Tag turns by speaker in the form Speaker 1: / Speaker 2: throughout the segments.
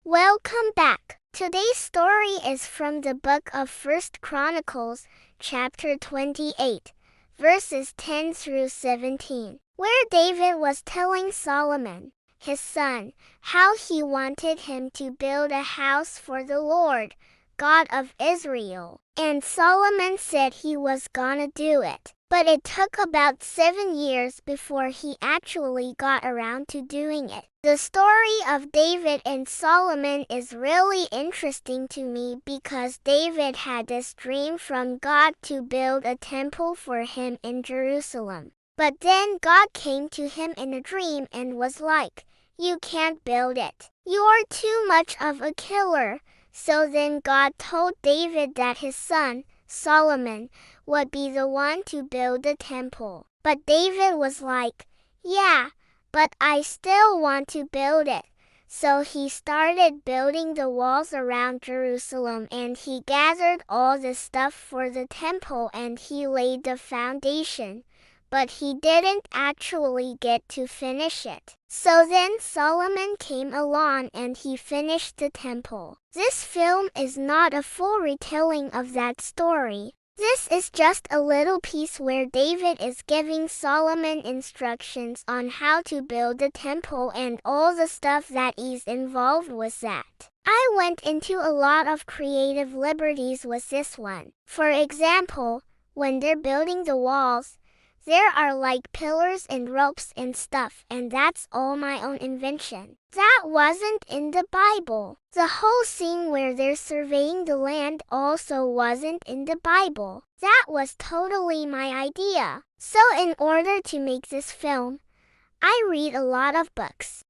Speaker 1: Welcome back. Today's story is from the book of 1 Chronicles, chapter 28, verses 10 through 17, where David was telling Solomon, his son, how he wanted him to build a house for the Lord, God of Israel. And Solomon said he was gonna do it. But it took about 7 years before he actually got around to doing it. The story of David and Solomon is really interesting to me because David had this dream from God to build a temple for him in Jerusalem. But then God came to him in a dream and was like, "You can't build it. You're too much of a killer." So then God told David that his son, Solomon, would be the one to build the temple. But David was like, "Yeah, but I still want to build it." So he started building the walls around Jerusalem and he gathered all the stuff for the temple and he laid the foundation. But he didn't actually get to finish it. So then Solomon came along and he finished the temple. This film is not a full retelling of that story. This is just a little piece where David is giving Solomon instructions on how to build the temple and all the stuff that is involved with that. I went into a lot of creative liberties with this one. For example, when they're building the walls, there are like pillars and ropes and stuff, and that's all my own invention. That wasn't in the Bible. The whole scene where they're surveying the land also wasn't in the Bible. That was totally my idea. So in order to make this film, I read a lot of books.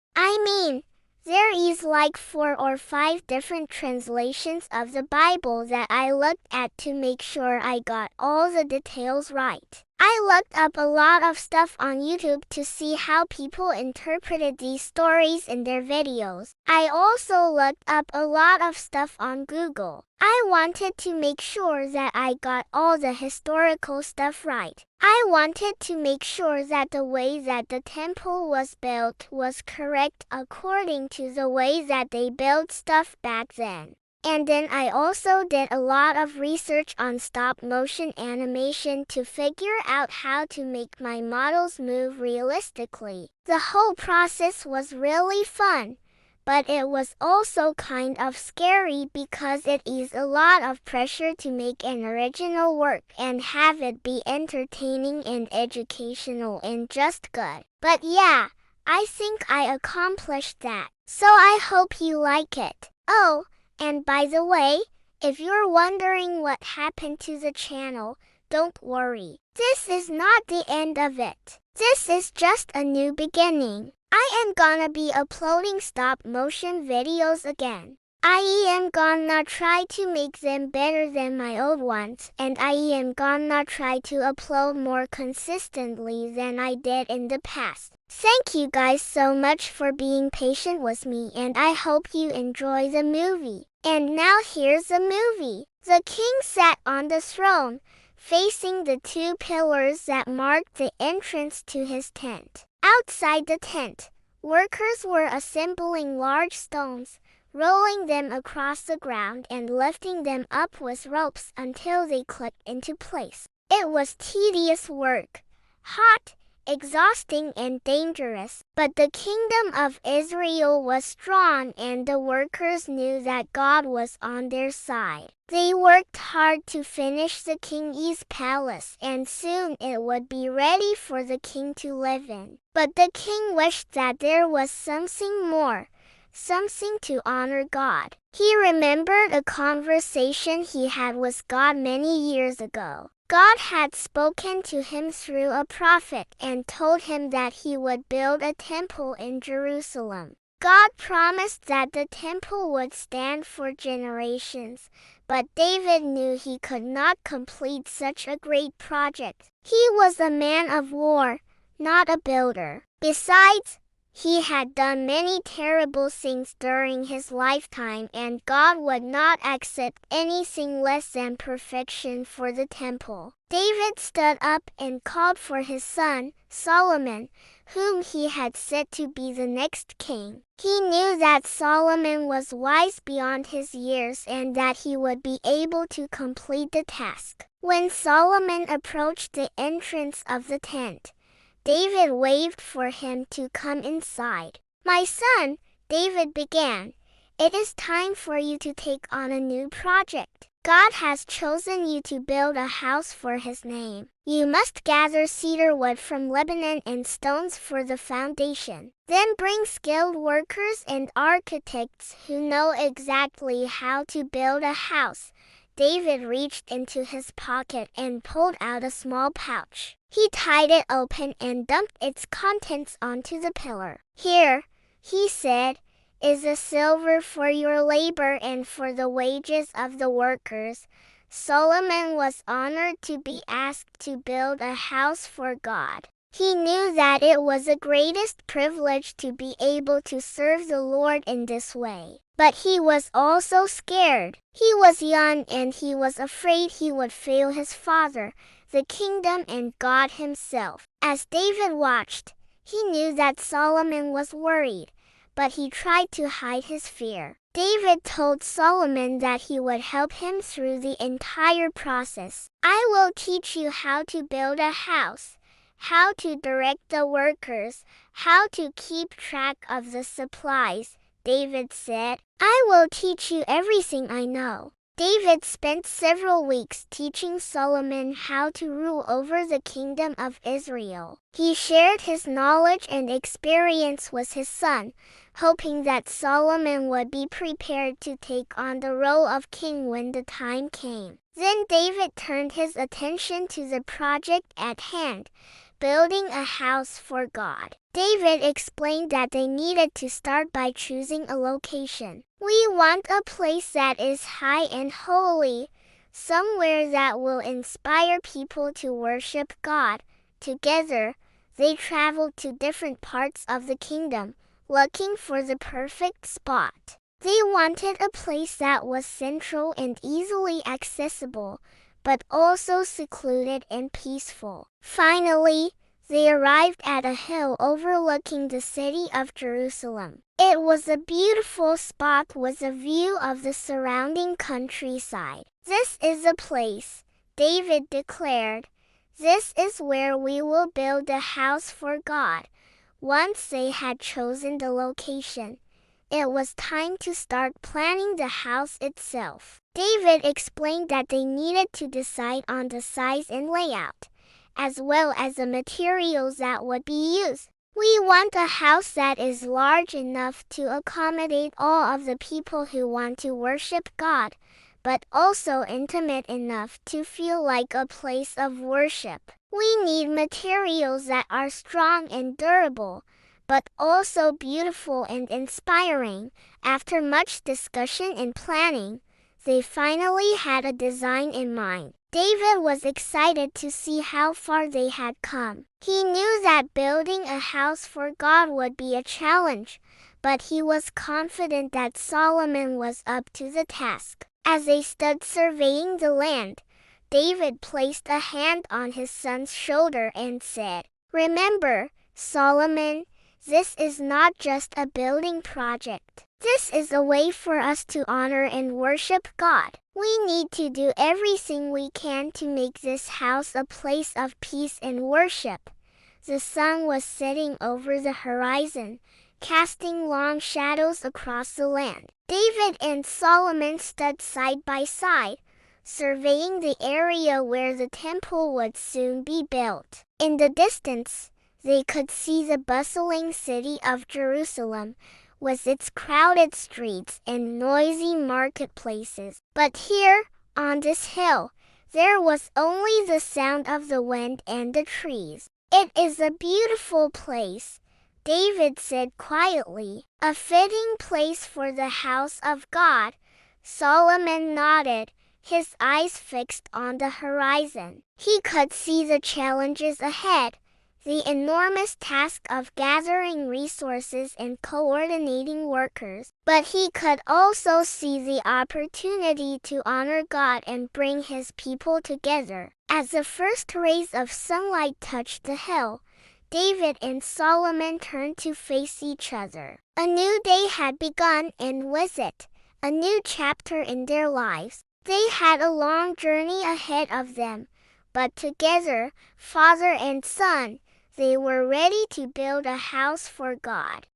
Speaker 1: There is like 4 or 5 different translations of the Bible that I looked at to make sure I got all the details right. I looked up a lot of stuff on YouTube to see how people interpreted these stories in their videos. I also looked up a lot of stuff on Google. I wanted to make sure that I got all the historical stuff right. I wanted to make sure that the way that the temple was built was correct according to the way that they built stuff back then. And then I also did a lot of research on stop-motion animation to figure out how to make my models move realistically. The whole process was really fun, but it was also kind of scary because it is a lot of pressure to make an original work and have it be entertaining and educational and just good. But yeah, I think I accomplished that. So I hope you like it. Oh, and by the way, if you're wondering what happened to the channel, don't worry. This is not the end of it. This is just a new beginning. I am gonna be uploading stop-motion videos again. I am gonna try to make them better than my old ones, and I am gonna try to upload more consistently than I did in the past. Thank you guys so much for being patient with me, and I hope you enjoy the movie. And now here's the movie. The king sat on the throne, facing the 2 pillars that marked the entrance to his tent. Outside the tent, workers were assembling large stones, rolling them across the ground and lifting them up with ropes until they clicked into place. It was tedious work, hot, exhausting and dangerous, but the kingdom of Israel was strong and the workers knew that God was on their side. They worked hard to finish the king's palace and soon it would be ready for the king to live in. But the king wished that there was something more, something to honor God. He remembered a conversation he had with God many years ago. God had spoken to him through a prophet and told him that he would build a temple in Jerusalem. God promised that the temple would stand for generations, but David knew he could not complete such a great project. He was a man of war, not a builder. Besides, He had done many terrible things during his lifetime, and God would not accept anything less than perfection for the temple. David stood up and called for his son, Solomon, whom he had set to be the next king. He knew that Solomon was wise beyond his years and that he would be able to complete the task. When Solomon approached the entrance of the tent, David waved for him to come inside. "My son," David began, "it is time for you to take on a new project. God has chosen you to build a house for his name. You must gather cedar wood from Lebanon and stones for the foundation. Then bring skilled workers and architects who know exactly how to build a house." David reached into his pocket and pulled out a small pouch. He tied it open and dumped its contents onto the pillar. "Here," he said, "is the silver for your labor and for the wages of the workers." Solomon was honored to be asked to build a house for God. He knew that it was the greatest privilege to be able to serve the Lord in this way. But he was also scared. He was young and he was afraid he would fail his father, the kingdom, and God himself. As David watched, he knew that Solomon was worried, but he tried to hide his fear. David told Solomon that he would help him through the entire process. "I will teach you how to build a house, how to direct the workers, how to keep track of the supplies," David said. "I will teach you everything I know." David spent several weeks teaching Solomon how to rule over the kingdom of Israel. He shared his knowledge and experience with his son, hoping that Solomon would be prepared to take on the role of king when the time came. Then David turned his attention to the project at hand, building a house for God. David explained that they needed to start by choosing a location. "We want a place that is high and holy, somewhere that will inspire people to worship God." Together, they traveled to different parts of the kingdom, looking for the perfect spot. They wanted a place that was central and easily accessible, but also secluded and peaceful. Finally, they arrived at a hill overlooking the city of Jerusalem. It was a beautiful spot with a view of the surrounding countryside. "This is the place," David declared. "This is where we will build a house for God." Once they had chosen the location, it was time to start planning the house itself. David explained that they needed to decide on the size and layout, as well as the materials that would be used. "We want a house that is large enough to accommodate all of the people who want to worship God, but also intimate enough to feel like a place of worship. We need materials that are strong and durable, but also beautiful and inspiring." After much discussion and planning, they finally had a design in mind. David was excited to see how far they had come. He knew that building a house for God would be a challenge, but he was confident that Solomon was up to the task. As they stood surveying the land, David placed a hand on his son's shoulder and said, "Remember, Solomon, this is not just a building project. This is a way for us to honor and worship God. We need to do everything we can to make this house a place of peace and worship." The sun was setting over the horizon, casting long shadows across the land. David and Solomon stood side by side, surveying the area where the temple would soon be built. In the distance, they could see the bustling city of Jerusalem, with its crowded streets and noisy marketplaces. But here, on this hill, there was only the sound of the wind and the trees. "It is a beautiful place," David said quietly. "A fitting place for the house of God." Solomon nodded, his eyes fixed on the horizon. He could see the challenges ahead, the enormous task of gathering resources and coordinating workers, but he could also see the opportunity to honor God and bring his people together. As the first rays of sunlight touched the hill, David and Solomon turned to face each other. A new day had begun, and with it, a new chapter in their lives. They had a long journey ahead of them, but together, father and son, they were ready to build a house for God.